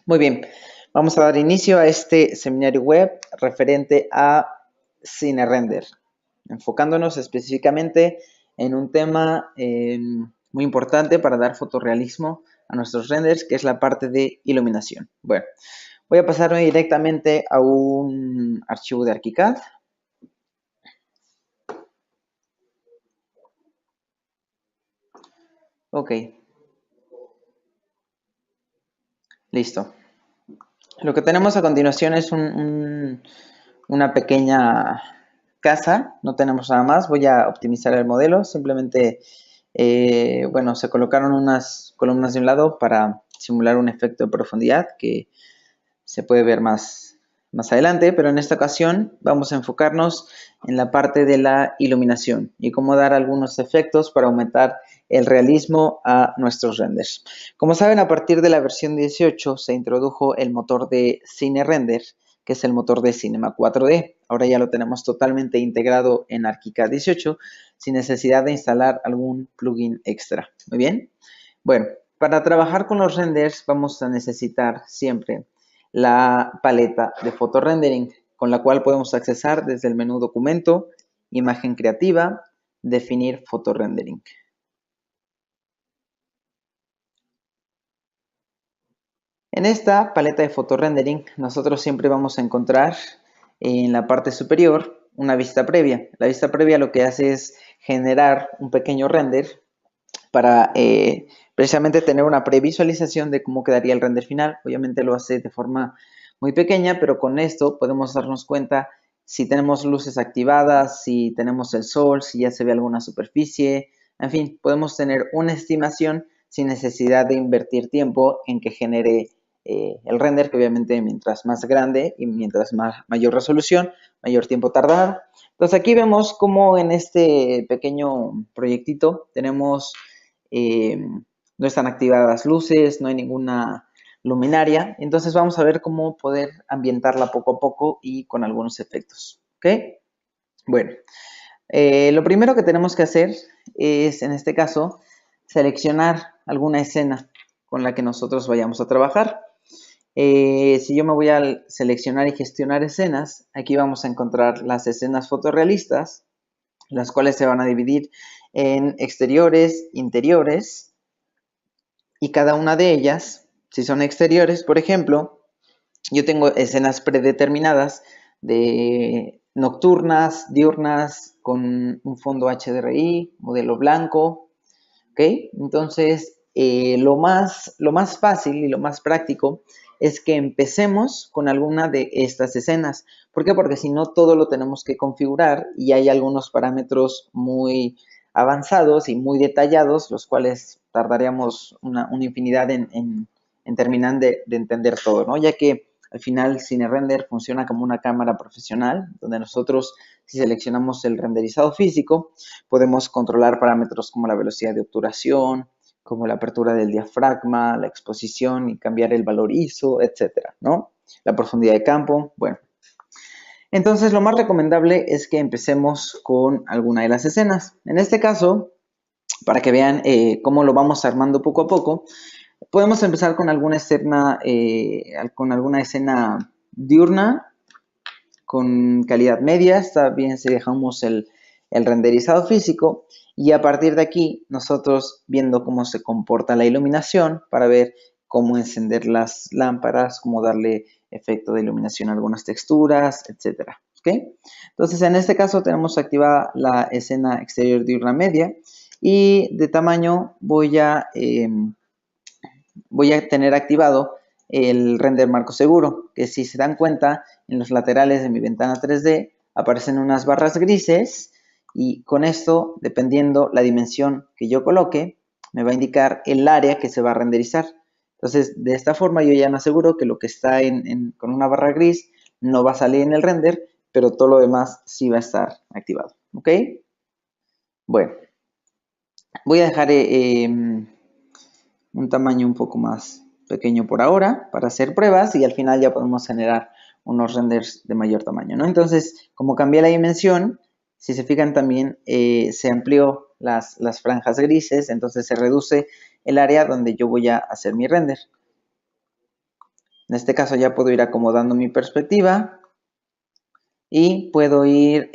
Muy bien, vamos a dar inicio a este seminario web referente a CineRender, enfocándonos específicamente en un tema muy importante para dar fotorrealismo a nuestros renders, que es la parte de iluminación. Bueno, voy a pasarme directamente a un archivo de ArchiCAD. Ok, listo. Lo que tenemos a continuación es una pequeña casa, no tenemos nada más. Voy a optimizar el modelo, simplemente, bueno, se colocaron unas columnas de un lado para simular un efecto de profundidad que se puede ver más adelante, pero en esta ocasión vamos a enfocarnos en la parte de la iluminación y cómo dar algunos efectos para aumentar el realismo a nuestros renders. Como saben, a partir de la versión 18 se introdujo el motor de CineRender, que es el motor de Cinema 4D. Ahora ya lo tenemos totalmente integrado en ArchiCAD 18 sin necesidad de instalar algún plugin extra. Muy bien. Bueno, para trabajar con los renders vamos a necesitar siempre la paleta de fotorendering, con la cual podemos accesar desde el menú Documento, Imagen Creativa, Definir Fotorendering. En esta paleta de fotorendering, nosotros siempre vamos a encontrar en la parte superior una vista previa. La vista previa lo que hace es generar un pequeño render para precisamente tener una previsualización de cómo quedaría el render final. Obviamente lo hace de forma muy pequeña, pero con esto podemos darnos cuenta si tenemos luces activadas, si tenemos el sol, si ya se ve alguna superficie, en fin, podemos tener una estimación sin necesidad de invertir tiempo en que genere el render, que obviamente mientras más grande y mientras mayor resolución, mayor tiempo tardará. Entonces aquí vemos cómo en este pequeño proyectito tenemos no están activadas luces, no hay ninguna luminaria. Entonces vamos a ver cómo poder ambientarla poco a poco y con algunos efectos. ¿Ok? Bueno, lo primero que tenemos que hacer es, en este caso, seleccionar alguna escena con la que nosotros vayamos a trabajar. Si yo me voy a seleccionar y gestionar escenas, aquí vamos a encontrar las escenas fotorrealistas, las cuales se van a dividir en exteriores, interiores, y cada una de ellas, si son exteriores, por ejemplo, yo tengo escenas predeterminadas de nocturnas, diurnas, con un fondo HDRI, modelo blanco, ¿ok? Entonces, lo más fácil y lo más práctico es que empecemos con alguna de estas escenas. ¿Por qué? Porque si no, todo lo tenemos que configurar y hay algunos parámetros muy avanzados y muy detallados, los cuales tardaríamos una infinidad en terminar de entender todo, ¿no? Ya que al final CineRender funciona como una cámara profesional, donde nosotros, si seleccionamos el renderizado físico, podemos controlar parámetros como la velocidad de obturación, como la apertura del diafragma, la exposición y cambiar el valor ISO, etcétera, ¿no? La profundidad de campo, bueno. Entonces, lo más recomendable es que empecemos con alguna de las escenas. En este caso, para que vean cómo lo vamos armando poco a poco, podemos empezar con alguna escena diurna, con calidad media, está bien si dejamos el renderizado físico, y a partir de aquí nosotros viendo cómo se comporta la iluminación para ver cómo encender las lámparas, cómo darle efecto de iluminación a algunas texturas, etcétera. ¿Okay? Entonces en este caso tenemos activada la escena exterior diurna media y de tamaño voy a tener activado el render marco seguro, que si se dan cuenta, en los laterales de mi ventana 3D aparecen unas barras grises y con esto, dependiendo la dimensión que yo coloque, me va a indicar el área que se va a renderizar. Entonces, de esta forma yo ya me aseguro que lo que está con una barra gris no va a salir en el render, pero todo lo demás sí va a estar activado. ¿Ok? Bueno, voy a dejar un tamaño un poco más pequeño por ahora para hacer pruebas y al final ya podemos generar unos renders de mayor tamaño, ¿no? Entonces, como cambié la dimensión, si se fijan también se amplió las franjas grises, entonces se reduce el área donde yo voy a hacer mi render. En este caso ya puedo ir acomodando mi perspectiva y puedo ir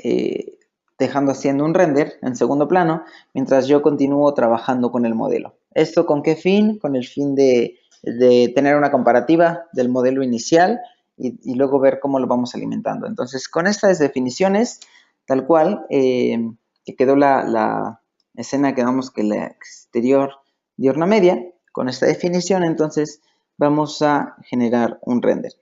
dejando haciendo un render en segundo plano mientras yo continúo trabajando con el modelo. ¿Esto con qué fin? Con el fin de tener una comparativa del modelo inicial y luego ver cómo lo vamos alimentando. Entonces, con estas definiciones, tal cual, que quedó la escena que vemos que la exterior diurna media, con esta definición, entonces vamos a generar un render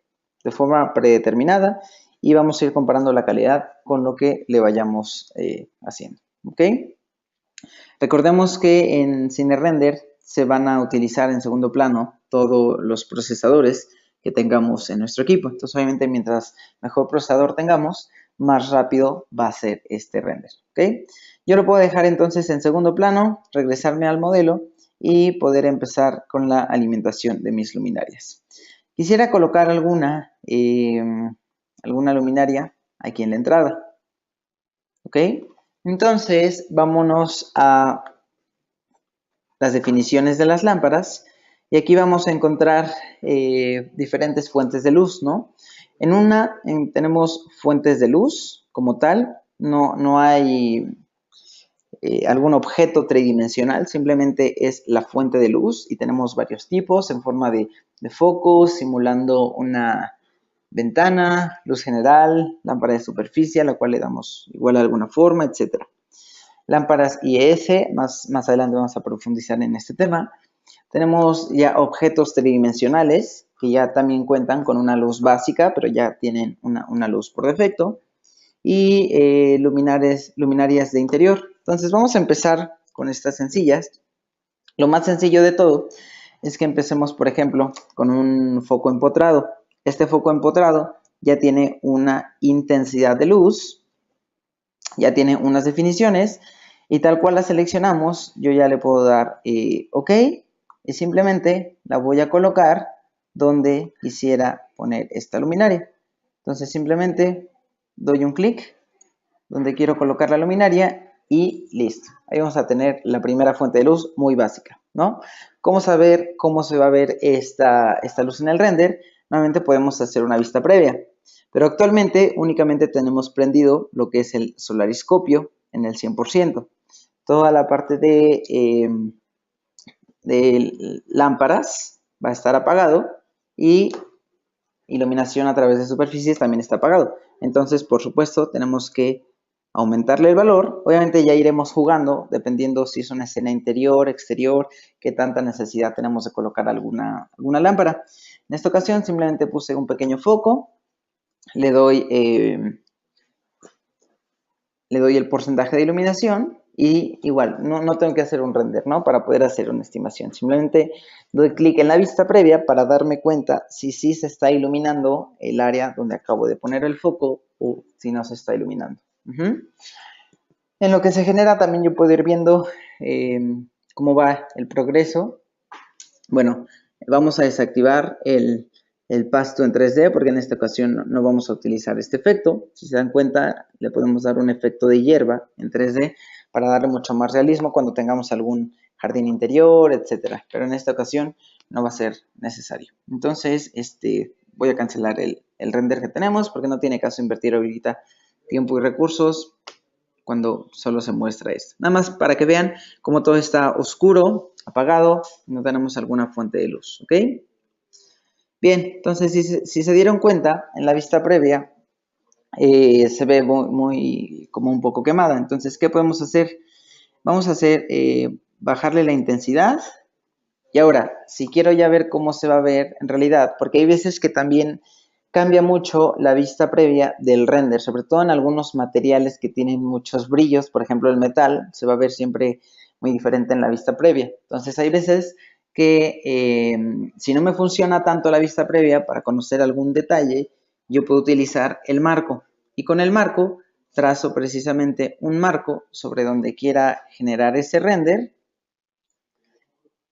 de forma predeterminada y vamos a ir comparando la calidad con lo que le vayamos haciendo. ¿Ok? Recordemos que en CineRender se van a utilizar en segundo plano todos los procesadores que tengamos en nuestro equipo. Entonces, obviamente, mientras mejor procesador tengamos, más rápido va a ser este render. ¿Ok? Yo lo puedo dejar entonces en segundo plano, regresarme al modelo y poder empezar con la alimentación de mis luminarias. Quisiera colocar alguna luminaria aquí en la entrada. ¿Ok? Entonces, vámonos a las definiciones de las lámparas y aquí vamos a encontrar diferentes fuentes de luz, ¿no? En una tenemos fuentes de luz como tal, no hay algún objeto tridimensional, simplemente es la fuente de luz y tenemos varios tipos en forma de focos, simulando una ventana, luz general, lámpara de superficie a la cual le damos igual alguna forma, etc. Lámparas IES, más adelante vamos a profundizar en este tema. Tenemos ya objetos tridimensionales que ya también cuentan con una luz básica, pero ya tienen una luz por defecto. Y luminarias de interior. Entonces vamos a empezar con estas sencillas. Lo más sencillo de todo es que empecemos, por ejemplo, con un foco empotrado. Este foco empotrado ya tiene una intensidad de luz, ya tiene unas definiciones y tal cual la seleccionamos, yo ya le puedo dar OK y simplemente la voy a colocar donde quisiera poner esta luminaria. Entonces simplemente doy un clic donde quiero colocar la luminaria y listo. Ahí vamos a tener la primera fuente de luz muy básica, ¿no? ¿Cómo saber cómo se va a ver esta luz en el render? Nuevamente podemos hacer una vista previa, pero actualmente únicamente tenemos prendido lo que es el solariscopio en el 100%. Toda la parte de lámparas va a estar apagado y iluminación a través de superficies también está apagado. Entonces, por supuesto, tenemos que aumentarle el valor. Obviamente ya iremos jugando, dependiendo si es una escena interior, exterior, qué tanta necesidad tenemos de colocar alguna lámpara. En esta ocasión simplemente puse un pequeño foco, le doy el porcentaje de iluminación y igual, no tengo que hacer un render, ¿no? Para poder hacer una estimación. Simplemente doy clic en la vista previa para darme cuenta si sí se está iluminando el área donde acabo de poner el foco o si no se está iluminando. En lo que se genera también yo puedo ir viendo cómo va el progreso. Bueno, vamos a desactivar el pasto en 3D porque en esta ocasión no vamos a utilizar este efecto. Si se dan cuenta, le podemos dar un efecto de hierba en 3D para darle mucho más realismo cuando tengamos algún jardín interior, etc. Pero en esta ocasión no va a ser necesario. Entonces, voy a cancelar el render que tenemos porque no tiene caso invertir ahorita tiempo y recursos cuando solo se muestra esto. Nada más para que vean cómo todo está oscuro, apagado, no tenemos alguna fuente de luz, ¿ok? Bien, entonces si se dieron cuenta, en la vista previa se ve muy como un poco quemada. Entonces, ¿qué podemos hacer? Vamos a hacer, bajarle la intensidad. Y ahora, si quiero ya ver cómo se va a ver en realidad, porque hay veces que también cambia mucho la vista previa del render, sobre todo en algunos materiales que tienen muchos brillos, por ejemplo el metal, se va a ver siempre muy diferente en la vista previa. Entonces hay veces que si no me funciona tanto la vista previa para conocer algún detalle, yo puedo utilizar el marco. Y con el marco trazo precisamente un marco sobre donde quiera generar ese render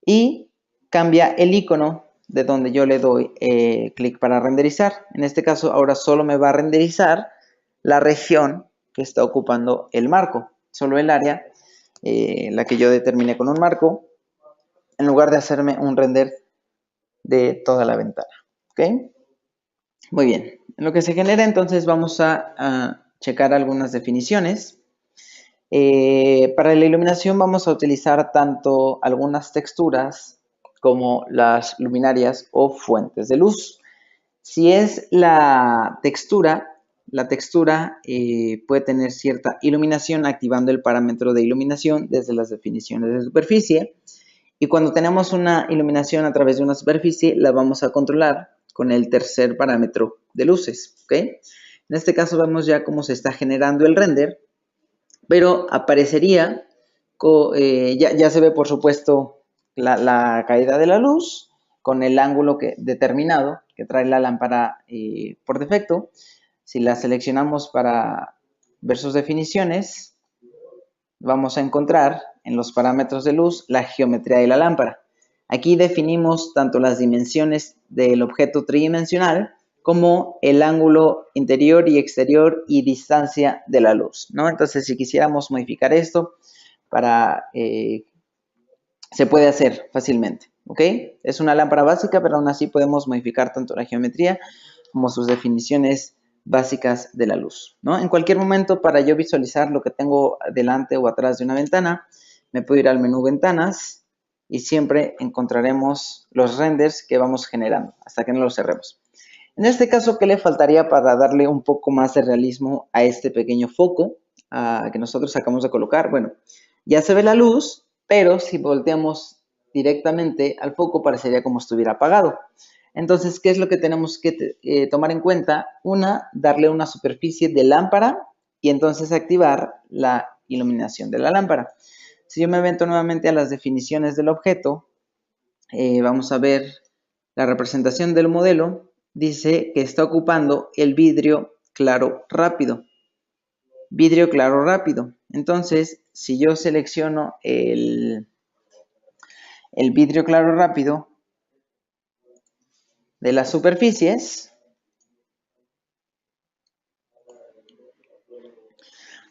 y cambia el icono de donde yo le doy clic para renderizar. En este caso ahora solo me va a renderizar la región que está ocupando el marco, solo el área, la que yo determiné con un marco, en lugar de hacerme un render de toda la ventana. ¿ok? Muy bien. En lo que se genera, entonces vamos a checar algunas definiciones. Para la iluminación vamos a utilizar tanto algunas texturas como las luminarias o fuentes de luz. Si es la textura puede tener cierta iluminación activando el parámetro de iluminación desde las definiciones de superficie. Y cuando tenemos una iluminación a través de una superficie, la vamos a controlar con el tercer parámetro de luces, ¿ok? En este caso vemos ya cómo se está generando el render, pero aparecería, ya se ve por supuesto la caída de la luz con el ángulo determinado que trae la lámpara por defecto. Si la seleccionamos para ver sus definiciones, vamos a encontrar en los parámetros de luz la geometría de la lámpara. Aquí definimos tanto las dimensiones del objeto tridimensional como el ángulo interior y exterior y distancia de la luz, ¿no? Entonces, si quisiéramos modificar esto, se puede hacer fácilmente, ¿ok? Es una lámpara básica, pero aún así podemos modificar tanto la geometría como sus definiciones básicas de la luz, ¿no? En cualquier momento, para yo visualizar lo que tengo delante o atrás de una ventana, me puedo ir al menú Ventanas y siempre encontraremos los renders que vamos generando hasta que no los cerremos. En este caso, ¿qué le faltaría para darle un poco más de realismo a este pequeño foco que nosotros acabamos de colocar? Bueno, ya se ve la luz, pero si volteamos directamente al foco parecería como estuviera apagado. Entonces, ¿qué es lo que tenemos que tomar en cuenta? Una, darle una superficie de lámpara y entonces activar la iluminación de la lámpara. Si yo me avento nuevamente a las definiciones del objeto, vamos a ver la representación del modelo. Dice que está ocupando el vidrio claro rápido. Vidrio claro rápido. Entonces, si yo selecciono el vidrio claro rápido de las superficies,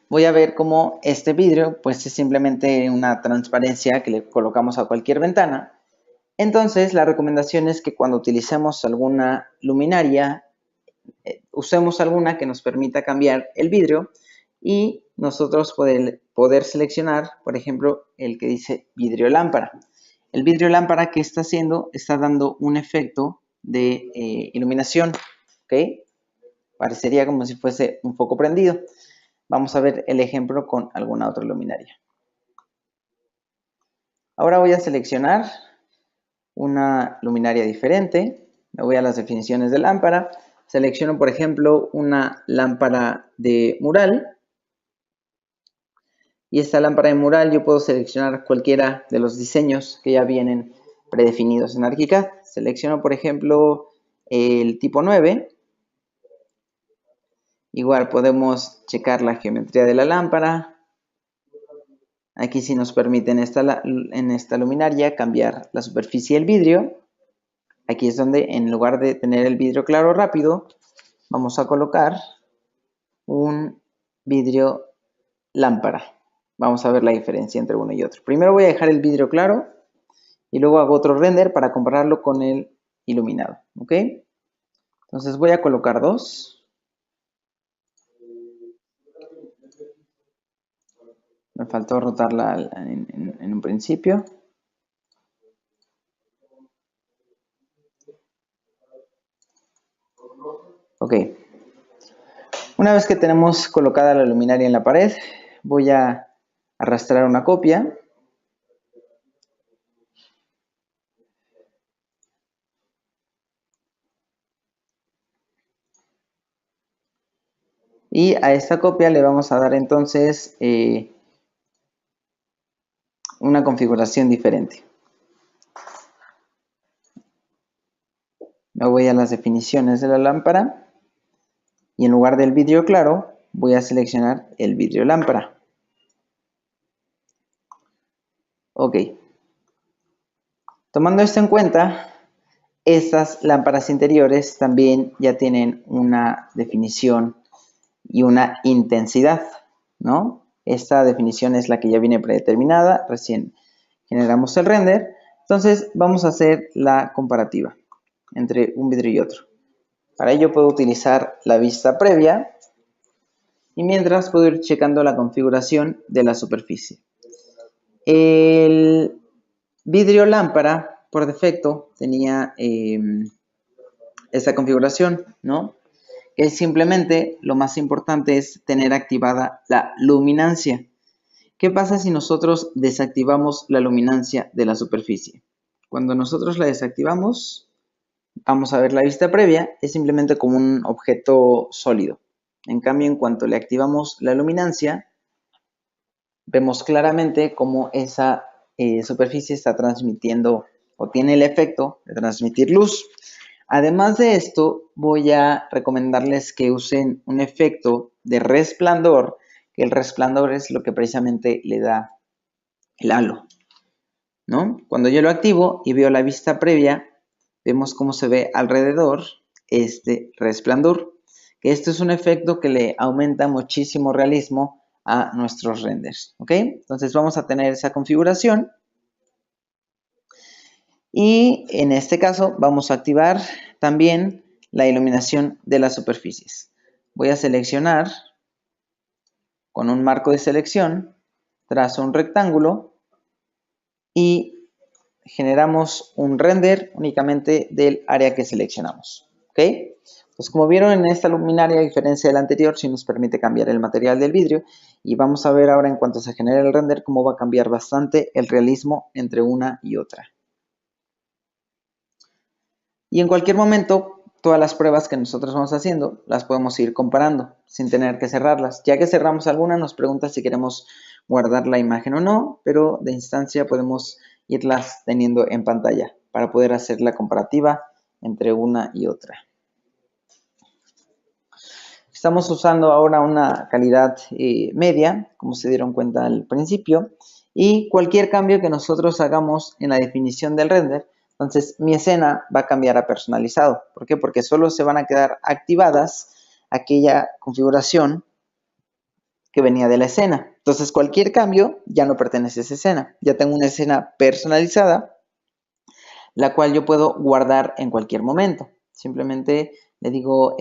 voy a ver cómo este vidrio pues es simplemente una transparencia que le colocamos a cualquier ventana. Entonces, la recomendación es que cuando utilicemos alguna luminaria, usemos alguna que nos permita cambiar el vidrio y nosotros poder seleccionar, por ejemplo, el que dice vidrio lámpara. El vidrio lámpara, ¿qué está haciendo? Está dando un efecto de iluminación, ¿ok? Parecería como si fuese un foco prendido. Vamos a ver el ejemplo con alguna otra luminaria. Ahora voy a seleccionar una luminaria diferente. Me voy a las definiciones de lámpara. Selecciono, por ejemplo, una lámpara de mural. Y esta lámpara de mural yo puedo seleccionar cualquiera de los diseños que ya vienen predefinidos en ArchiCAD. Selecciono, por ejemplo, el tipo 9. Igual podemos checar la geometría de la lámpara. Aquí sí nos permite en esta luminaria cambiar la superficie del vidrio. Aquí es donde en lugar de tener el vidrio claro rápido, vamos a colocar un vidrio lámpara. Vamos a ver la diferencia entre uno y otro. Primero voy a dejar el vidrio claro y luego hago otro render para compararlo con el iluminado, ¿ok? Entonces voy a colocar dos. Me faltó rotarla en un principio. Ok. Una vez que tenemos colocada la luminaria en la pared, voy a arrastrar una copia. Y a esta copia le vamos a dar entonces una configuración diferente. Me voy a las definiciones de la lámpara y en lugar del vidrio claro voy a seleccionar el vidrio lámpara. Ok. Tomando esto en cuenta, estas lámparas interiores también ya tienen una definición y una intensidad, ¿no? Esta definición es la que ya viene predeterminada, recién generamos el render. Entonces vamos a hacer la comparativa. entre un vidrio y otro. Para ello puedo utilizar la vista previa y mientras puedo ir checando la configuración de la superficie. El vidrio lámpara por defecto tenía esta configuración, ¿no? Que simplemente lo más importante es tener activada la luminancia. ¿Qué pasa si nosotros desactivamos la luminancia de la superficie? Cuando nosotros la desactivamos, vamos a ver la vista previa, es simplemente como un objeto sólido. En cambio, en cuanto le activamos la luminancia, vemos claramente cómo esa superficie está transmitiendo o tiene el efecto de transmitir luz. Además de esto, voy a recomendarles que usen un efecto de resplandor, que el resplandor es lo que precisamente le da el halo, ¿no? Cuando yo lo activo y veo la vista previa, vemos cómo se ve alrededor este resplandor, que esto es un efecto que le aumenta muchísimo realismo a nuestros renders, ¿ok? Entonces vamos a tener esa configuración y en este caso vamos a activar también la iluminación de las superficies. Voy a seleccionar con un marco de selección, trazo un rectángulo y generamos un render únicamente del área que seleccionamos, ¿ok? Pues como vieron en esta luminaria, a diferencia de la anterior, sí nos permite cambiar el material del vidrio y vamos a ver ahora en cuanto se genere el render cómo va a cambiar bastante el realismo entre una y otra. Y en cualquier momento, todas las pruebas que nosotros vamos haciendo, las podemos ir comparando sin tener que cerrarlas. Ya que cerramos alguna, nos pregunta si queremos guardar la imagen o no, pero de instancia podemos irlas teniendo en pantalla para poder hacer la comparativa entre una y otra. Estamos usando ahora una calidad media, como se dieron cuenta al principio, y cualquier cambio que nosotros hagamos en la definición del render, entonces mi escena va a cambiar a personalizado. ¿Por qué? Porque solo se van a quedar activadas aquella configuración que venía de la escena. Entonces cualquier cambio ya no pertenece a esa escena. Ya tengo una escena personalizada, la cual yo puedo guardar en cualquier momento. Simplemente le digo,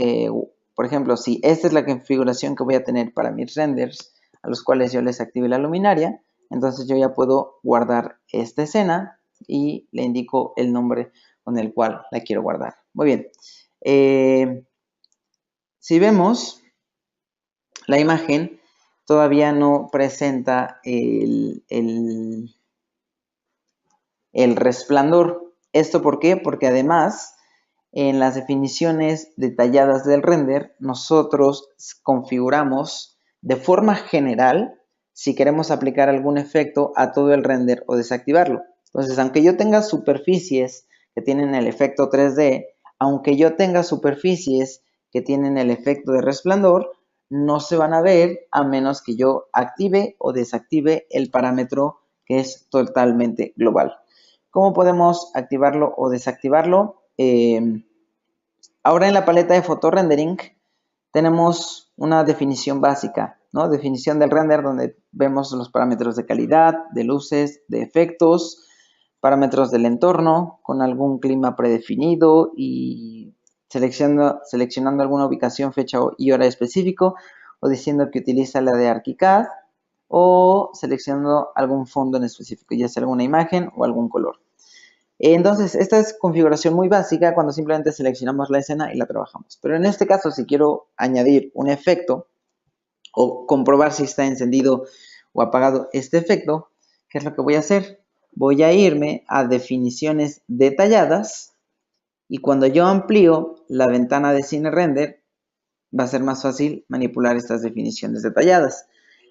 por ejemplo, si esta es la configuración que voy a tener para mis renders, a los cuales yo les active la luminaria, entonces yo ya puedo guardar esta escena y le indico el nombre con el cual la quiero guardar. Muy bien. Si vemos, la imagen todavía no presenta el resplandor. ¿Esto por qué? Porque además en las definiciones detalladas del render nosotros configuramos de forma general si queremos aplicar algún efecto a todo el render o desactivarlo. Entonces, aunque yo tenga superficies que tienen el efecto 3D, aunque yo tenga superficies que tienen el efecto de resplandor, no se van a ver a menos que yo active o desactive el parámetro que es totalmente global. ¿Cómo podemos activarlo o desactivarlo? Ahora en la paleta de photorendering tenemos una definición básica, ¿no? Definición del render donde vemos los parámetros de calidad, de luces, de efectos, parámetros del entorno con algún clima predefinido y seleccionando alguna ubicación, fecha y hora específico o diciendo que utiliza la de ArchiCAD o seleccionando algún fondo en específico, ya sea alguna imagen o algún color. Entonces, esta es configuración muy básica cuando simplemente seleccionamos la escena y la trabajamos. Pero en este caso, si quiero añadir un efecto o comprobar si está encendido o apagado este efecto, ¿qué es lo que voy a hacer? Voy a irme a definiciones detalladas y cuando yo amplío la ventana de Cine Render, va a ser más fácil manipular estas definiciones detalladas.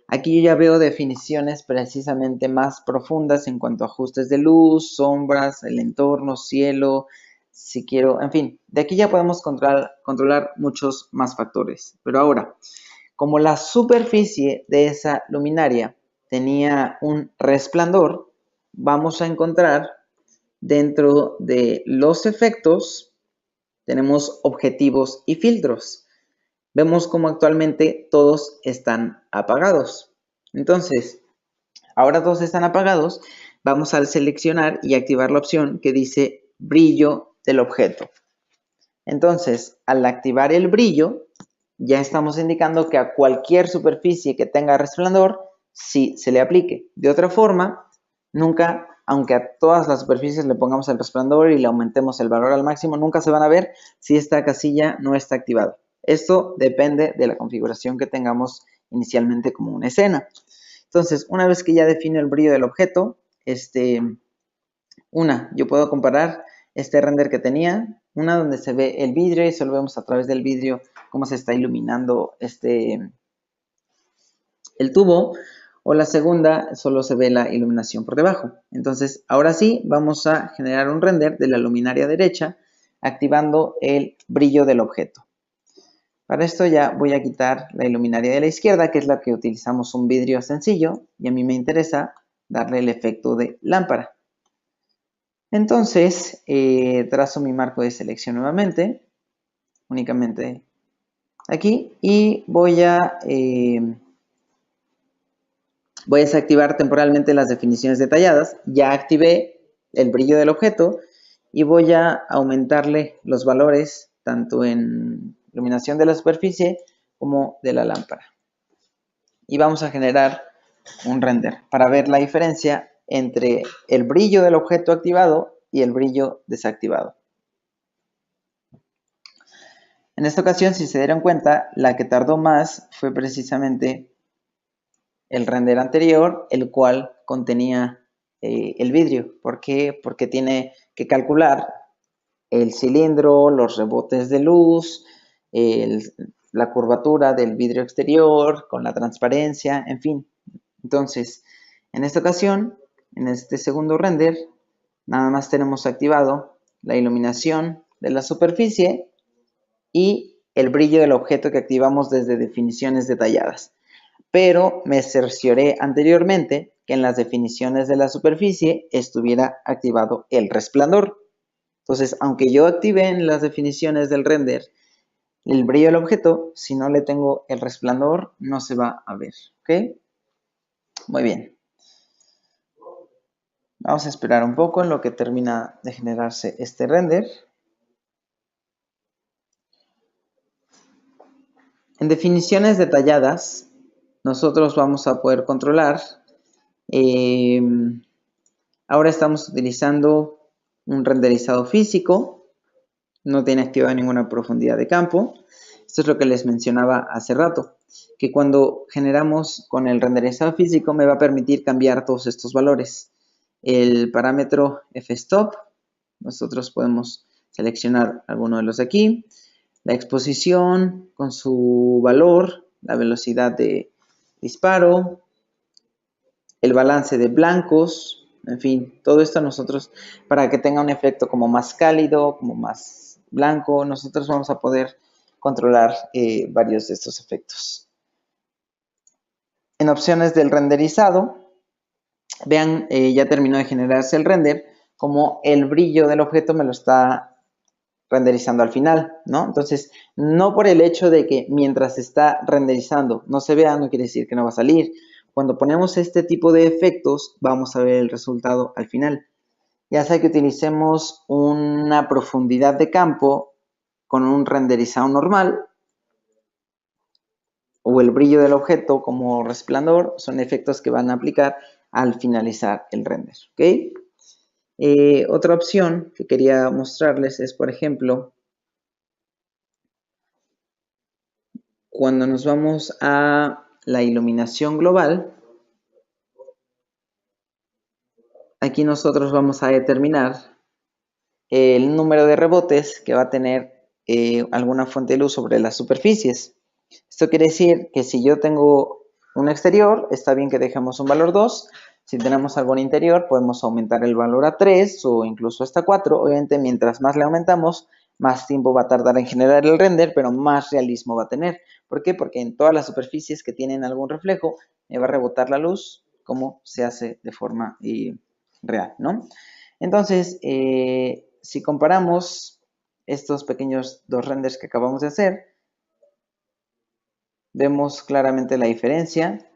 Aquí yo ya veo definiciones precisamente más profundas en cuanto a ajustes de luz, sombras, el entorno, cielo, si quiero, en fin, de aquí ya podemos controlar muchos más factores. Pero ahora, como la superficie de esa luminaria tenía un resplandor, vamos a encontrar dentro de los efectos, tenemos objetivos y filtros. Vemos como actualmente todos están apagados. Entonces, ahora todos están apagados, vamos a seleccionar y activar la opción que dice brillo del objeto. Entonces, al activar el brillo, ya estamos indicando que a cualquier superficie que tenga resplandor, sí se le aplique. De otra forma, nunca, aunque a todas las superficies le pongamos el resplandor y le aumentemos el valor al máximo, nunca se van a ver si esta casilla no está activada. Esto depende de la configuración que tengamos inicialmente como una escena. Entonces, una vez que ya defino el brillo del objeto, yo puedo comparar este render que tenía, una donde se ve el vidrio y solo vemos a través del vidrio cómo se está iluminando el tubo, o la segunda solo se ve la iluminación por debajo. Entonces, ahora sí, vamos a generar un render de la luminaria derecha, activando el brillo del objeto. Para esto ya voy a quitar la iluminaria de la izquierda, que es la que utilizamos un vidrio sencillo, y a mí me interesa darle el efecto de lámpara. Entonces, trazo mi marco de selección nuevamente, únicamente aquí, y voy a desactivar temporalmente las definiciones detalladas. Ya activé el brillo del objeto y voy a aumentarle los valores tanto en iluminación de la superficie como de la lámpara. Y vamos a generar un render para ver la diferencia entre el brillo del objeto activado y el brillo desactivado. En esta ocasión, si se dieron cuenta, la que tardó más fue precisamente el render anterior, el cual contenía el vidrio. ¿Por qué? Porque tiene que calcular el cilindro, los rebotes de luz, la curvatura del vidrio exterior, con la transparencia, en fin. Entonces, en esta ocasión, en este segundo render, nada más tenemos activado la iluminación de la superficie y el brillo del objeto que activamos desde definiciones detalladas. Pero me cercioré anteriormente que en las definiciones de la superficie estuviera activado el resplandor. Entonces, aunque yo active en las definiciones del render el brillo del objeto, si no le tengo el resplandor, no se va a ver. ¿Ok? Muy bien. Vamos a esperar un poco en lo que termina de generarse este render. En definiciones detalladas, nosotros vamos a poder controlar. Ahora estamos utilizando un renderizado físico. No tiene activada ninguna profundidad de campo. Esto es lo que les mencionaba hace rato, que cuando generamos con el renderizado físico me va a permitir cambiar todos estos valores. El parámetro f-stop, nosotros podemos seleccionar alguno de los de aquí. La exposición con su valor, la velocidad de disparo, el balance de blancos, en fin, todo esto nosotros, para que tenga un efecto como más cálido, como más blanco, nosotros vamos a poder controlar varios de estos efectos. En opciones del renderizado, vean, ya terminó de generarse el render, como el brillo del objeto me lo está renderizando al final, ¿no? Entonces, no por el hecho de que mientras está renderizando no se vea, no quiere decir que no va a salir. Cuando ponemos este tipo de efectos, vamos a ver el resultado al final. Ya sea que utilicemos una profundidad de campo con un renderizado normal o el brillo del objeto como resplandor, son efectos que van a aplicar al finalizar el render, ¿ok? Otra opción que quería mostrarles es, por ejemplo, cuando nos vamos a la iluminación global, aquí nosotros vamos a determinar el número de rebotes que va a tener alguna fuente de luz sobre las superficies. Esto quiere decir que si yo tengo un exterior, está bien que dejemos un valor 2. Si tenemos algún interior, podemos aumentar el valor a 3 o incluso hasta 4. Obviamente, mientras más le aumentamos, más tiempo va a tardar en generar el render, pero más realismo va a tener. ¿Por qué? Porque en todas las superficies que tienen algún reflejo, me va a rebotar la luz como se hace de forma real, ¿no? Entonces, si comparamos estos pequeños dos renders que acabamos de hacer, vemos claramente la diferencia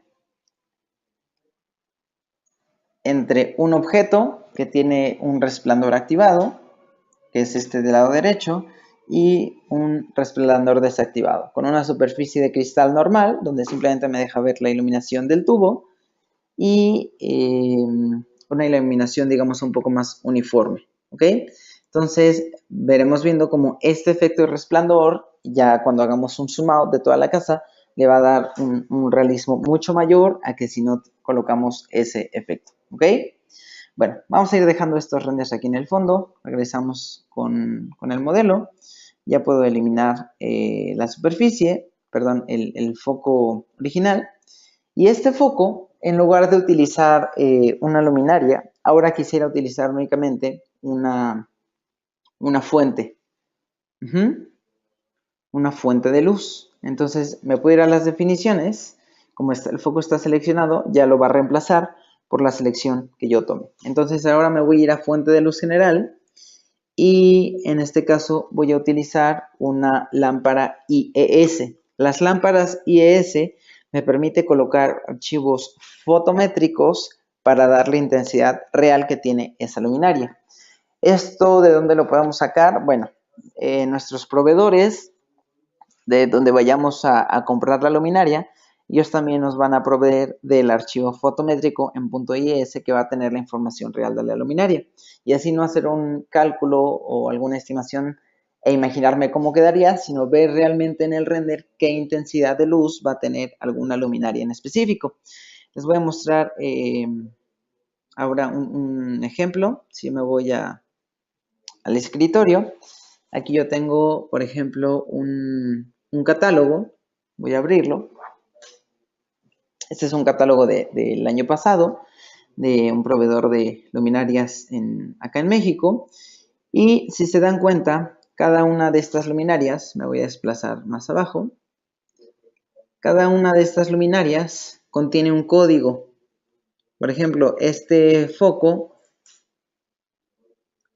entre un objeto que tiene un resplandor activado, que es este del lado derecho, y un resplandor desactivado, con una superficie de cristal normal, donde simplemente me deja ver la iluminación del tubo, y una iluminación, digamos, un poco más uniforme, ¿ok? Entonces, veremos viendo como este efecto de resplandor, ya cuando hagamos un zoom out de toda la casa, le va a dar un realismo mucho mayor a que si no colocamos ese efecto, ¿ok? Bueno, vamos a ir dejando estos renders aquí en el fondo. Regresamos con el modelo. Ya puedo eliminar la superficie, perdón, el foco original. Y este foco, en lugar de utilizar una luminaria, ahora quisiera utilizar únicamente una fuente. Una fuente de luz. Entonces me puedo ir a las definiciones. Como el foco está seleccionado, ya lo va a reemplazar por la selección que yo tome. Entonces ahora me voy a ir a fuente de luz general y en este caso voy a utilizar una lámpara IES. Las lámparas IES me permite colocar archivos fotométricos para darle intensidad real que tiene esa luminaria. ¿Esto de dónde lo podemos sacar? Bueno, nuestros proveedores de donde vayamos a comprar la luminaria, ellos también nos van a proveer del archivo fotométrico en .is que va a tener la información real de la luminaria. Y así no hacer un cálculo o alguna estimación e imaginarme cómo quedaría, sino ver realmente en el render qué intensidad de luz va a tener alguna luminaria en específico. Les voy a mostrar ahora un ejemplo. Si me voy al escritorio, aquí yo tengo, por ejemplo, un catálogo. Voy a abrirlo. Este es un catálogo del año pasado de un proveedor de luminarias acá en México. Y si se dan cuenta, cada una de estas luminarias, me voy a desplazar más abajo, cada una de estas luminarias contiene un código. Por ejemplo, este foco,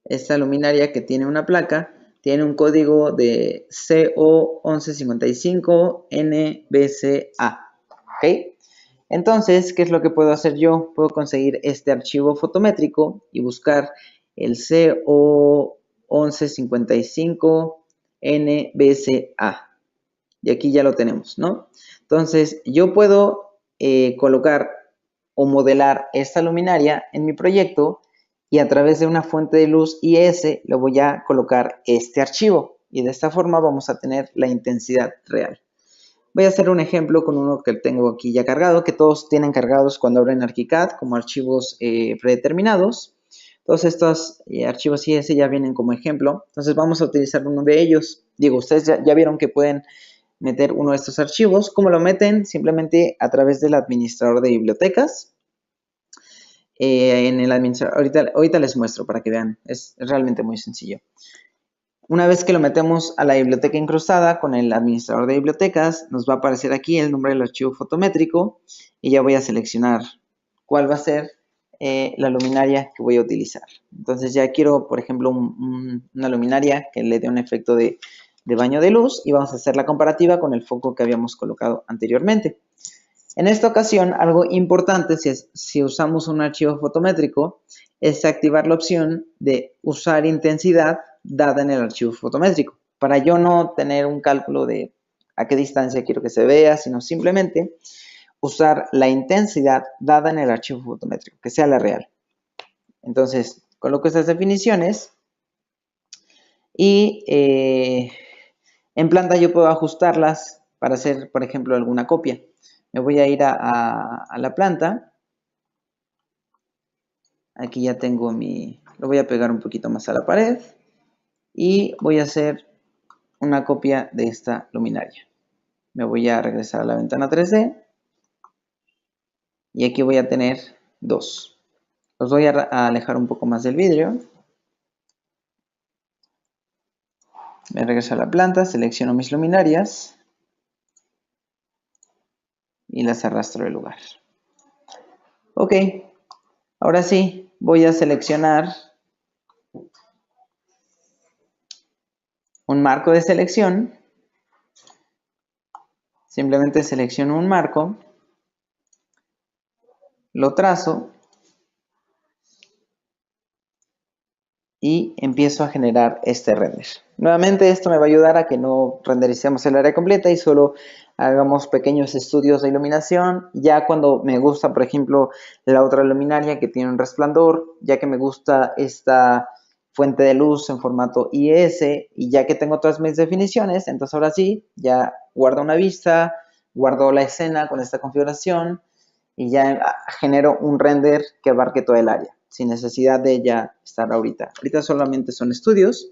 esta luminaria que tiene una placa, tiene un código de CO1155NBCA. ¿Ok? Entonces, ¿qué es lo que puedo hacer yo? Puedo conseguir este archivo fotométrico y buscar el CO1155NBCA. Y aquí ya lo tenemos, ¿no? Entonces, yo puedo colocar o modelar esta luminaria en mi proyecto y a través de una fuente de luz IS le voy a colocar este archivo. Y de esta forma vamos a tener la intensidad real. Voy a hacer un ejemplo con uno que tengo aquí ya cargado, que todos tienen cargados cuando abren ArchiCAD como archivos predeterminados. Todos estos archivos IS ya vienen como ejemplo. Entonces vamos a utilizar uno de ellos. Digo, ustedes ya vieron que pueden meter uno de estos archivos. ¿Cómo lo meten? Simplemente a través del administrador de bibliotecas. En el administrador, ahorita les muestro para que vean. Es realmente muy sencillo. Una vez que lo metemos a la biblioteca incrustada con el administrador de bibliotecas, nos va a aparecer aquí el nombre del archivo fotométrico y ya voy a seleccionar cuál va a ser la luminaria que voy a utilizar. Entonces ya quiero, por ejemplo, una luminaria que le dé un efecto de baño de luz y vamos a hacer la comparativa con el foco que habíamos colocado anteriormente. En esta ocasión, algo importante si usamos un archivo fotométrico es activar la opción de usar intensidad dada en el archivo fotométrico, para yo no tener un cálculo de a qué distancia quiero que se vea, sino simplemente usar la intensidad dada en el archivo fotométrico, que sea la real. Entonces, coloco estas definiciones y en planta yo puedo ajustarlas para hacer, por ejemplo, alguna copia. Me voy a ir a la planta. Aquí ya tengo lo voy a pegar un poquito más a la pared y voy a hacer una copia de esta luminaria. Me voy a regresar a la ventana 3D y aquí voy a tener dos. Los voy a alejar un poco más del vidrio. Me regreso a la planta, selecciono mis luminarias y las arrastro del lugar. Ok, ahora sí, voy a seleccionar un marco de selección. Simplemente selecciono un marco, lo trazo y empiezo a generar este render. Nuevamente esto me va a ayudar a que no rendericemos el área completa y solo hagamos pequeños estudios de iluminación. Ya cuando me gusta, por ejemplo, la otra luminaria que tiene un resplandor, ya que me gusta esta fuente de luz en formato IS y ya que tengo todas mis definiciones, entonces ahora sí, ya guardo una vista, guardo la escena con esta configuración y ya genero un render que abarque todo el área, sin necesidad de ya estar ahorita. Ahorita solamente son estudios.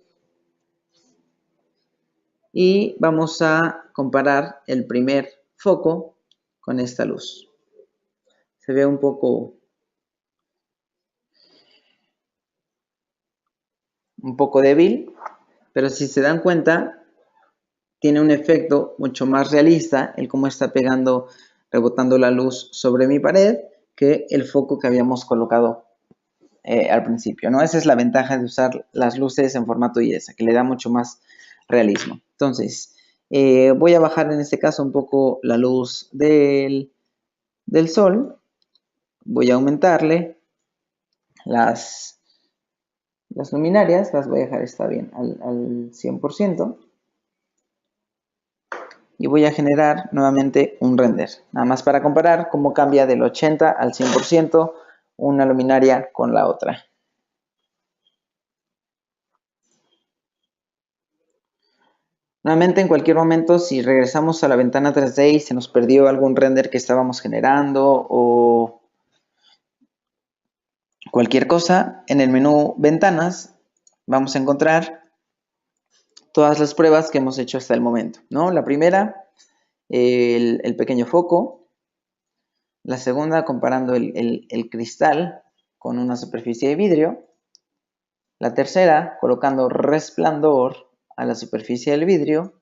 Y vamos a comparar el primer foco con esta luz. Se ve un poco débil, pero si se dan cuenta, tiene un efecto mucho más realista el cómo está pegando, rebotando la luz sobre mi pared que el foco que habíamos colocado al principio, ¿no? Esa es la ventaja de usar las luces en formato IS, que le da mucho más realismo. Entonces, voy a bajar en este caso un poco la luz del sol. Voy a aumentarle las luminarias, las voy a dejar, está bien, al 100%. Y voy a generar nuevamente un render. Nada más para comparar cómo cambia del 80 al 100% una luminaria con la otra. Nuevamente, en cualquier momento, si regresamos a la ventana 3D y se nos perdió algún render que estábamos generando o cualquier cosa, en el menú Ventanas vamos a encontrar todas las pruebas que hemos hecho hasta el momento, ¿no? La primera, el pequeño foco. La segunda, comparando el cristal con una superficie de vidrio. La tercera, colocando resplandor a la superficie del vidrio.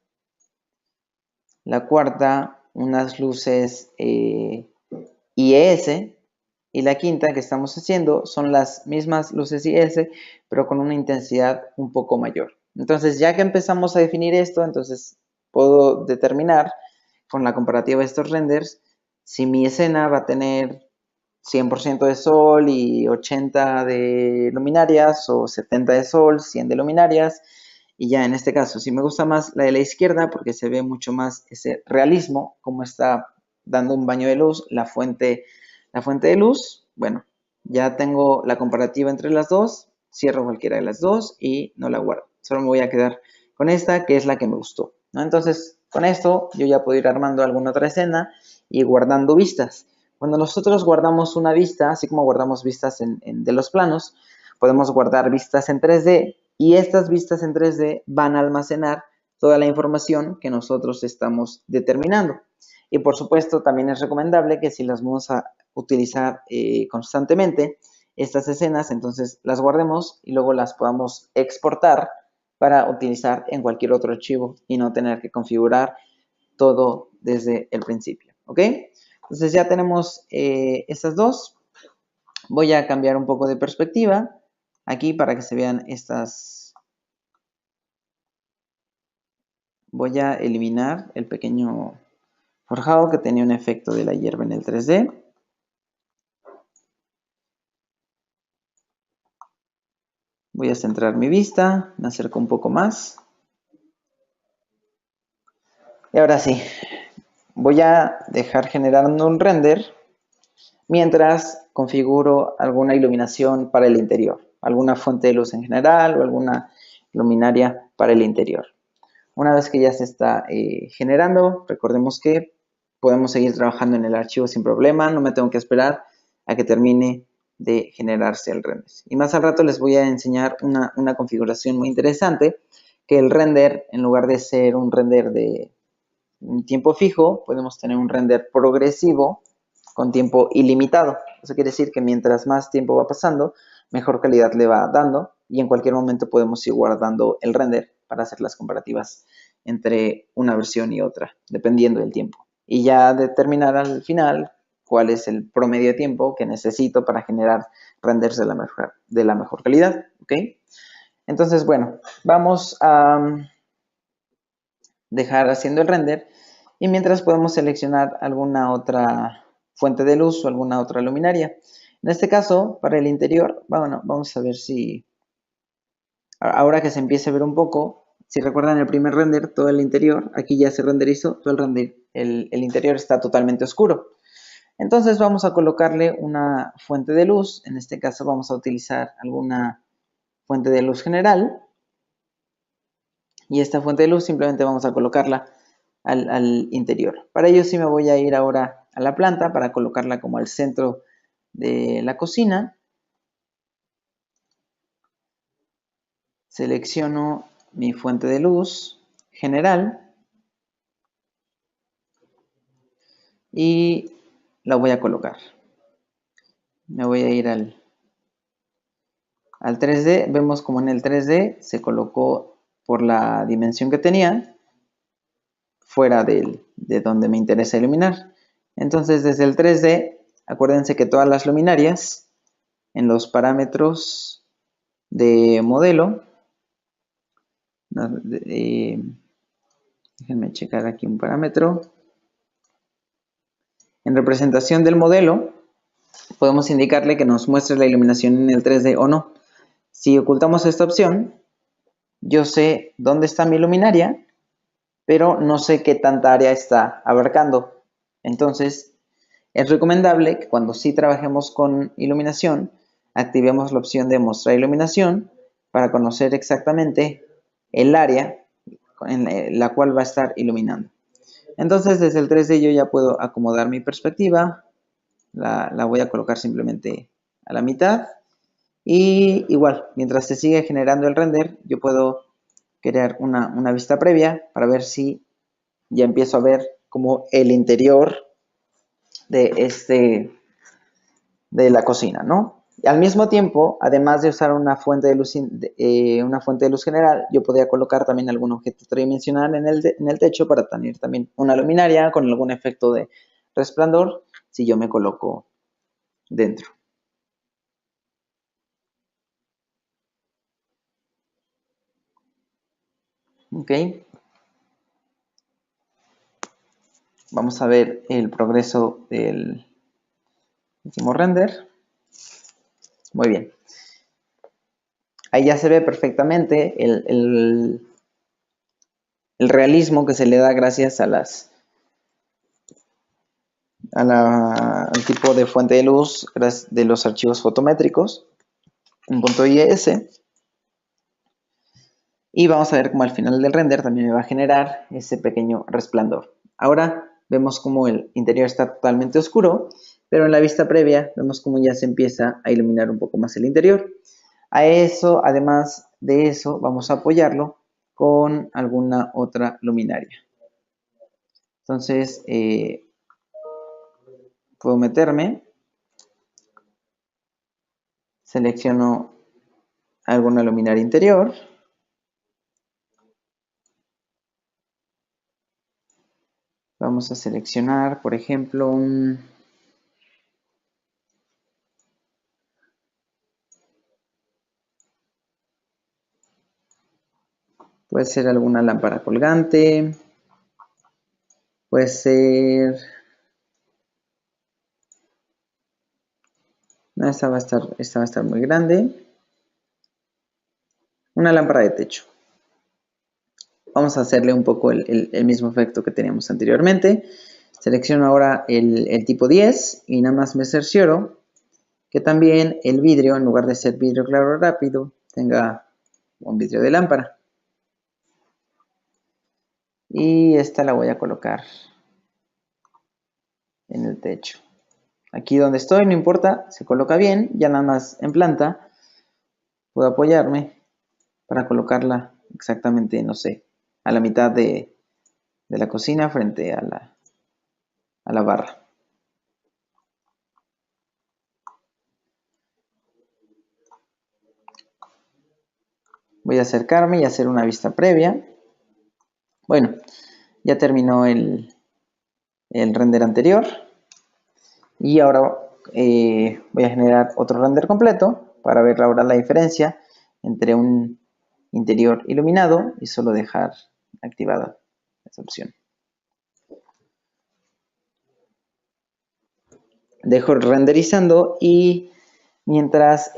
La cuarta, unas luces IES. Y la quinta que estamos haciendo son las mismas luces IS, pero con una intensidad un poco mayor. Entonces, ya que empezamos a definir esto, entonces puedo determinar con la comparativa de estos renders si mi escena va a tener 100% de sol y 80 de luminarias o 70 de sol, 100 de luminarias. Y ya en este caso, si me gusta más la de la izquierda porque se ve mucho más ese realismo, como está dando un baño de luz, la fuente de luz, bueno, ya tengo la comparativa entre las dos, cierro cualquiera de las dos y no la guardo. Solo me voy a quedar con esta, que es la que me gustó, ¿no? Entonces, con esto yo ya puedo ir armando alguna otra escena y guardando vistas. Cuando nosotros guardamos una vista, así como guardamos vistas de los planos, podemos guardar vistas en 3D y estas vistas en 3D van a almacenar toda la información que nosotros estamos determinando. Y por supuesto, también es recomendable que si las vamos a utilizar constantemente, estas escenas, entonces las guardemos y luego las podamos exportar para utilizar en cualquier otro archivo y no tener que configurar todo desde el principio, ¿ok? Entonces ya tenemos estas dos. Voy a cambiar un poco de perspectiva aquí para que se vean estas. Voy a eliminar el pequeño forjado que tenía un efecto de la hierba en el 3D. Voy a centrar mi vista, me acerco un poco más. Y ahora sí, voy a dejar generando un render mientras configuro alguna iluminación para el interior, alguna fuente de luz en general o alguna luminaria para el interior. Una vez que ya se está generando, recordemos que podemos seguir trabajando en el archivo sin problema, no me tengo que esperar a que termine de generarse el render. Y más al rato les voy a enseñar una configuración muy interesante, que el render, en lugar de ser un render de un tiempo fijo, podemos tener un render progresivo con tiempo ilimitado. Eso quiere decir que mientras más tiempo va pasando, mejor calidad le va dando y en cualquier momento podemos ir guardando el render para hacer las comparativas entre una versión y otra, dependiendo del tiempo. Y ya determinar al final cuál es el promedio de tiempo que necesito para generar renders de la mejor calidad, ¿ok? Entonces, bueno, vamos a dejar haciendo el render y mientras podemos seleccionar alguna otra fuente de luz o alguna otra luminaria. En este caso, para el interior, bueno, vamos a ver si Ahora que se empieza a ver un poco, si recuerdan el primer render, todo el interior, aquí ya se renderizó, todo el interior está totalmente oscuro. Entonces vamos a colocarle una fuente de luz, en este caso vamos a utilizar alguna fuente de luz general, y esta fuente de luz simplemente vamos a colocarla al interior. Para ello sí me voy a ir ahora a la planta para colocarla como al centro de la cocina. Selecciono mi fuente de luz general y la voy a colocar. Me voy a ir al 3D. Vemos como en el 3D se colocó por la dimensión que tenía fuera de donde me interesa iluminar. Entonces desde el 3D, acuérdense que todas las luminarias en los parámetros de modelo, déjenme checar aquí un parámetro. En representación del modelo, podemos indicarle que nos muestre la iluminación en el 3D o no. Si ocultamos esta opción, yo sé dónde está mi luminaria, pero no sé qué tanta área está abarcando. Entonces, es recomendable que cuando sí trabajemos con iluminación, activemos la opción de mostrar iluminación para conocer exactamente el área en la cual va a estar iluminando. Entonces, desde el 3D yo ya puedo acomodar mi perspectiva, la voy a colocar simplemente a la mitad. Y igual, mientras se sigue generando el render, yo puedo crear una vista previa para ver si ya empiezo a ver como el interior de la cocina, ¿no? Al mismo tiempo, además de usar una fuente de luz general, yo podría colocar también algún objeto tridimensional en el techo para tener también una luminaria con algún efecto de resplandor si yo me coloco dentro. Ok. Vamos a ver el progreso del último render. Muy bien. Ahí ya se ve perfectamente el realismo que se le da gracias al tipo de fuente de luz de los archivos fotométricos en .is. Y vamos a ver cómo al final del render también me va a generar ese pequeño resplandor. Ahora vemos cómo el interior está totalmente oscuro, pero en la vista previa vemos cómo ya se empieza a iluminar un poco más el interior. A eso, además de eso, vamos a apoyarlo con alguna otra luminaria. Entonces, puedo meterme, selecciono alguna luminaria interior. Vamos a seleccionar, por ejemplo, puede ser alguna lámpara colgante, puede ser... No, esta va a estar muy grande. Una lámpara de techo. Vamos a hacerle un poco el mismo efecto que teníamos anteriormente. Selecciono ahora el tipo 10 y nada más me cercioro que también el vidrio, en lugar de ser vidrio claro rápido, tenga un vidrio de lámpara. Y esta la voy a colocar en el techo. Aquí donde estoy, no importa, se coloca bien, ya nada más en planta puedo apoyarme para colocarla exactamente, no sé, a la mitad de la cocina frente a la barra. Voy a acercarme y hacer una vista previa. Bueno, ya terminó el render anterior. Y ahora voy a generar otro render completo para ver ahora la diferencia entre un interior iluminado y solo dejar activada esa opción. Dejo renderizando y mientras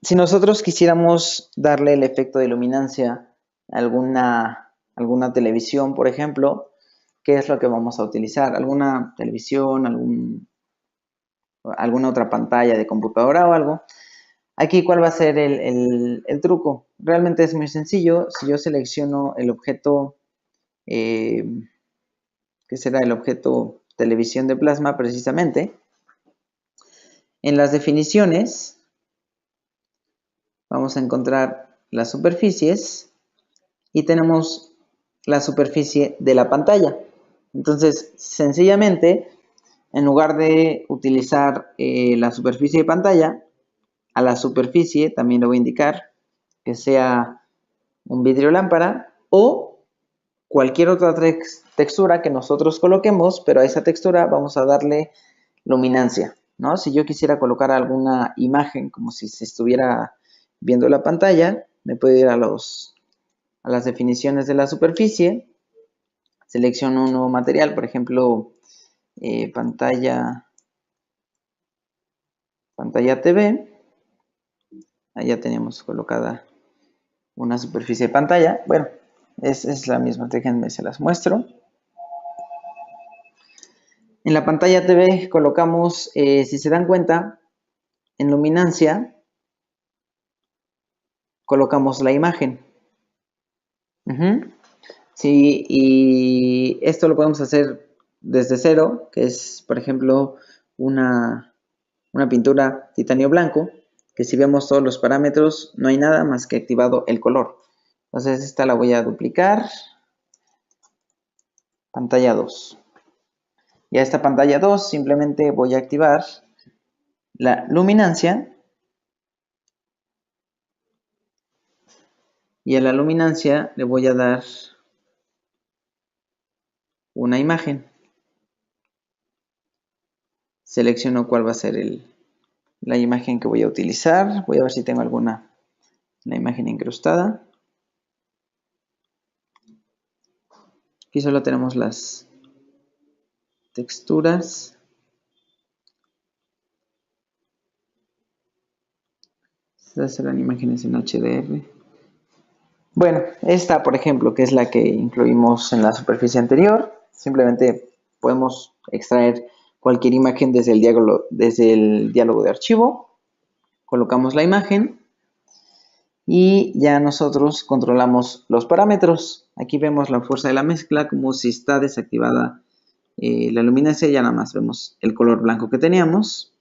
Si nosotros quisiéramos darle el efecto de luminancia a alguna televisión, por ejemplo, ¿qué es lo que vamos a utilizar? ¿Alguna televisión, alguna otra pantalla de computadora o algo? Aquí, ¿cuál va a ser el truco? Realmente es muy sencillo. Si yo selecciono el objeto, que será el objeto televisión de plasma precisamente, en las definiciones vamos a encontrar las superficies y tenemos la superficie de la pantalla. Entonces, sencillamente, en lugar de utilizar la superficie de pantalla, a la superficie también le voy a indicar que sea un vidrio lámpara o cualquier otra textura que nosotros coloquemos, pero a esa textura vamos a darle luminancia, ¿no? Si yo quisiera colocar alguna imagen como si se estuviera viendo la pantalla, me puedo ir a las definiciones de la superficie, selecciono un nuevo material, por ejemplo, pantalla TV, allá tenemos colocada una superficie de pantalla, bueno, es la misma, déjenme se las muestro. En la pantalla TV colocamos, si se dan cuenta, en luminancia colocamos la imagen. Sí, y esto lo podemos hacer desde cero, que es, por ejemplo, una pintura titanio blanco, que si vemos todos los parámetros, no hay nada más que activado el color. Entonces esta la voy a duplicar, pantalla 2. Y a esta pantalla 2 simplemente voy a activar la luminancia. Y a la luminancia le voy a dar una imagen. Selecciono cuál va a ser la imagen que voy a utilizar. Voy a ver si tengo alguna la imagen incrustada. Aquí solo tenemos las texturas. Estas serán imágenes en HDR. Bueno, esta por ejemplo, que es la que incluimos en la superficie anterior, simplemente podemos extraer cualquier imagen desde el diálogo de archivo, colocamos la imagen y ya nosotros controlamos los parámetros. Aquí vemos la fuerza de la mezcla, como si está desactivada la luminancia, ya nada más vemos el color blanco que teníamos.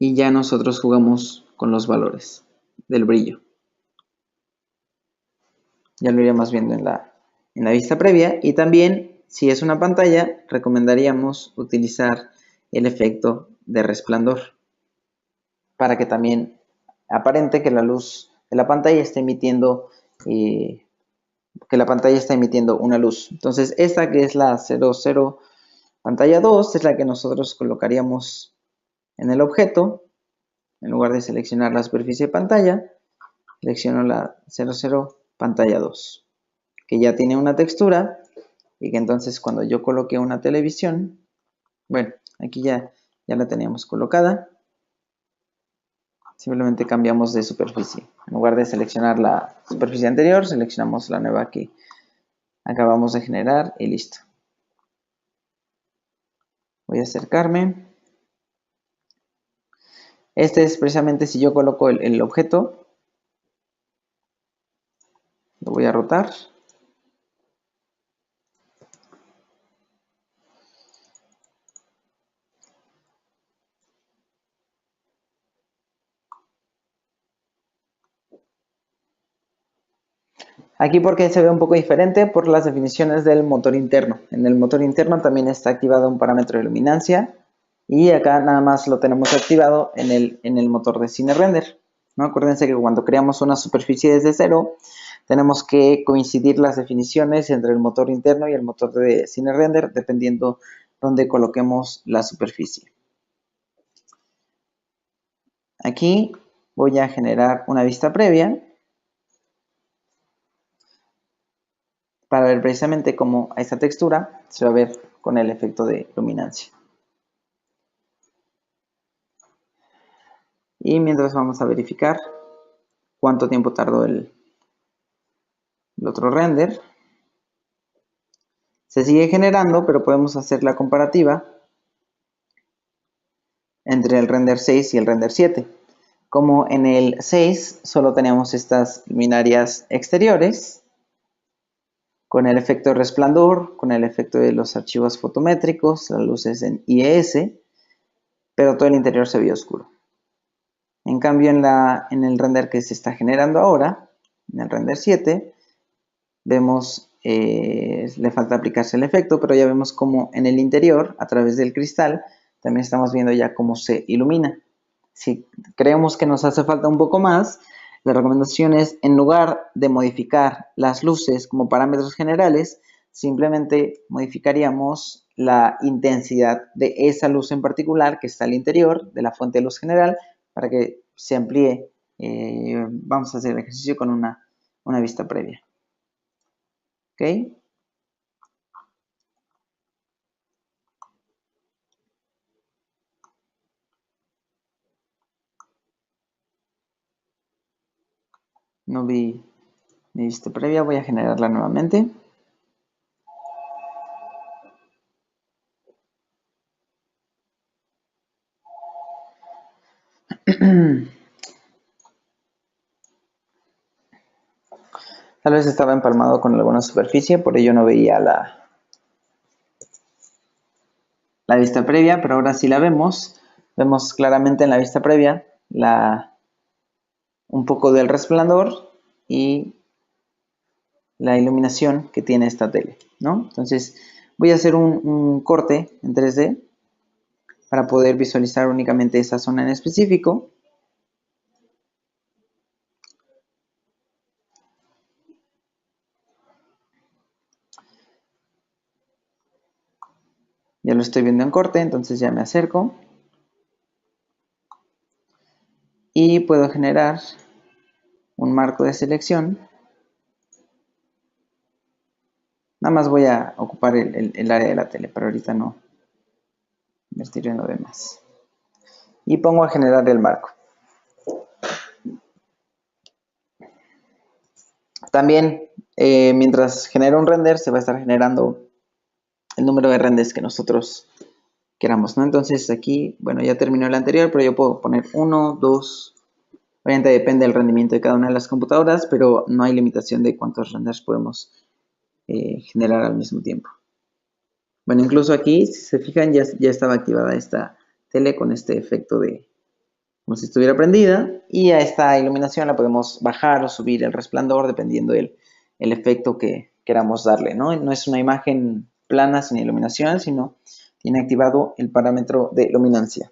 Y ya nosotros jugamos con los valores del brillo. Ya lo iríamos viendo en la vista previa. Y también, si es una pantalla, recomendaríamos utilizar el efecto de resplandor para que también aparente que la luz de la pantalla está emitiendo una luz. Entonces, esta que es la 00 pantalla 2 es la que nosotros colocaríamos en el objeto. En lugar de seleccionar la superficie de pantalla, selecciono la 00 pantalla 2, que ya tiene una textura y que entonces cuando yo coloque una televisión, bueno, aquí ya la teníamos colocada, simplemente cambiamos de superficie. En lugar de seleccionar la superficie anterior, seleccionamos la nueva que acabamos de generar y listo. Voy a acercarme. Este es precisamente si yo coloco el objeto, lo voy a rotar. Aquí porque se ve un poco diferente por las definiciones del motor interno. En el motor interno también está activado un parámetro de luminancia y acá nada más lo tenemos activado en el motor de CineRender, ¿no? Acuérdense que cuando creamos una superficie desde cero, tenemos que coincidir las definiciones entre el motor interno y el motor de CineRender dependiendo dónde coloquemos la superficie. Aquí voy a generar una vista previa para ver precisamente cómo esta textura se va a ver con el efecto de luminancia. Y mientras vamos a verificar cuánto tiempo tardó el otro render. Se sigue generando, pero podemos hacer la comparativa entre el render 6 y el render 7. Como en el 6 solo teníamos estas luminarias exteriores, con el efecto de resplandor, con el efecto de los archivos fotométricos, las luces en IES, pero todo el interior se veía oscuro. En cambio, en el render que se está generando ahora, en el render 7, vemos, le falta aplicarse el efecto, pero ya vemos como en el interior, a través del cristal, también estamos viendo ya cómo se ilumina. Si creemos que nos hace falta un poco más, la recomendación es, en lugar de modificar las luces como parámetros generales, simplemente modificaríamos la intensidad de esa luz en particular que está al interior de la fuente de luz general para que se amplíe. Vamos a hacer el ejercicio con una vista previa. ¿Ok? No vi mi vista previa, voy a generarla nuevamente. Tal vez estaba empalmado con alguna superficie, por ello no veía la vista previa, pero ahora sí la vemos. Vemos claramente en la vista previa un poco del resplandor y la iluminación que tiene esta tele, ¿no? Entonces voy a hacer un corte en 3D para poder visualizar únicamente esa zona en específico. Ya lo estoy viendo en corte, entonces ya me acerco. Y puedo generar un marco de selección. Nada más voy a ocupar el área de la tele, pero ahorita no invertir en lo demás. Y pongo a generar el marco. También, mientras genera un render, se va a estar generando el número de renders que nosotros queramos, ¿no? Entonces aquí, bueno, ya terminó el anterior, pero yo puedo poner 1, 2. Obviamente depende del rendimiento de cada una de las computadoras, pero no hay limitación de cuántos renders podemos generar al mismo tiempo. Bueno, incluso aquí, si se fijan, ya estaba activada esta tele con este efecto de como si estuviera prendida, y a esta iluminación la podemos bajar o subir el resplandor dependiendo del efecto que queramos darle, ¿no? No es una imagen plana sin iluminación, sino tiene activado el parámetro de luminancia.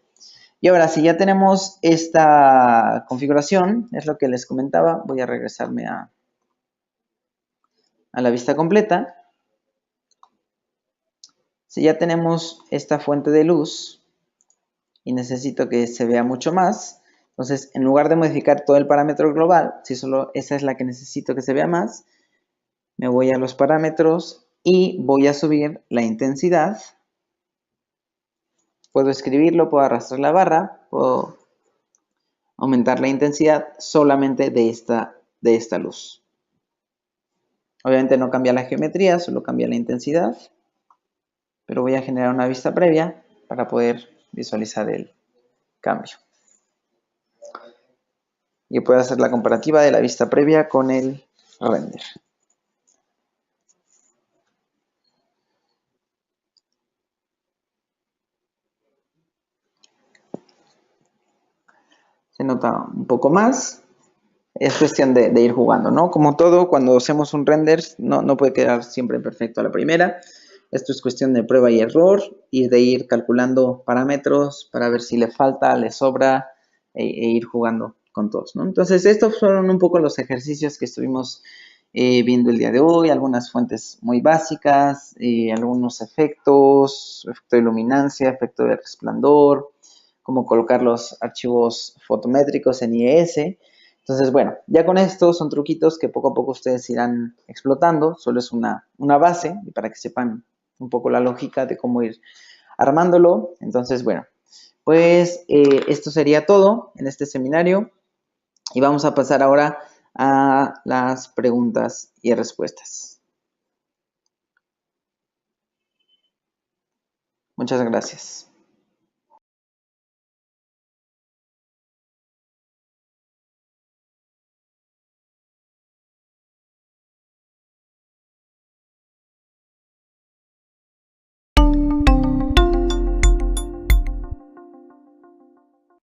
Y ahora, si ya tenemos esta configuración, es lo que les comentaba, voy a regresarme a la vista completa. Si ya tenemos esta fuente de luz y necesito que se vea mucho más, entonces en lugar de modificar todo el parámetro global, si solo esa es la que necesito que se vea más, me voy a los parámetros y voy a subir la intensidad. Puedo escribirlo, puedo arrastrar la barra, puedo aumentar la intensidad solamente de esta luz. Obviamente no cambia la geometría, solo cambia la intensidad, pero voy a generar una vista previa para poder visualizar el cambio. Y puedo hacer la comparativa de la vista previa con el render. Se nota un poco más. Es cuestión de ir jugando, ¿no? Como todo, cuando hacemos un render, no puede quedar siempre perfecto a la primera. Esto es cuestión de prueba y error y de ir calculando parámetros para ver si le falta, le sobra e ir jugando con todos, ¿no? Entonces, estos fueron un poco los ejercicios que estuvimos viendo el día de hoy, algunas fuentes muy básicas, algunos efectos, efecto de luminancia, efecto de resplandor, cómo colocar los archivos fotométricos en IES. Entonces, bueno, ya con esto son truquitos que poco a poco ustedes irán explotando, solo es una base para que sepan un poco la lógica de cómo ir armándolo. Entonces, bueno, Pues esto sería todo en este seminario y vamos a pasar ahora a las preguntas y respuestas. Muchas gracias.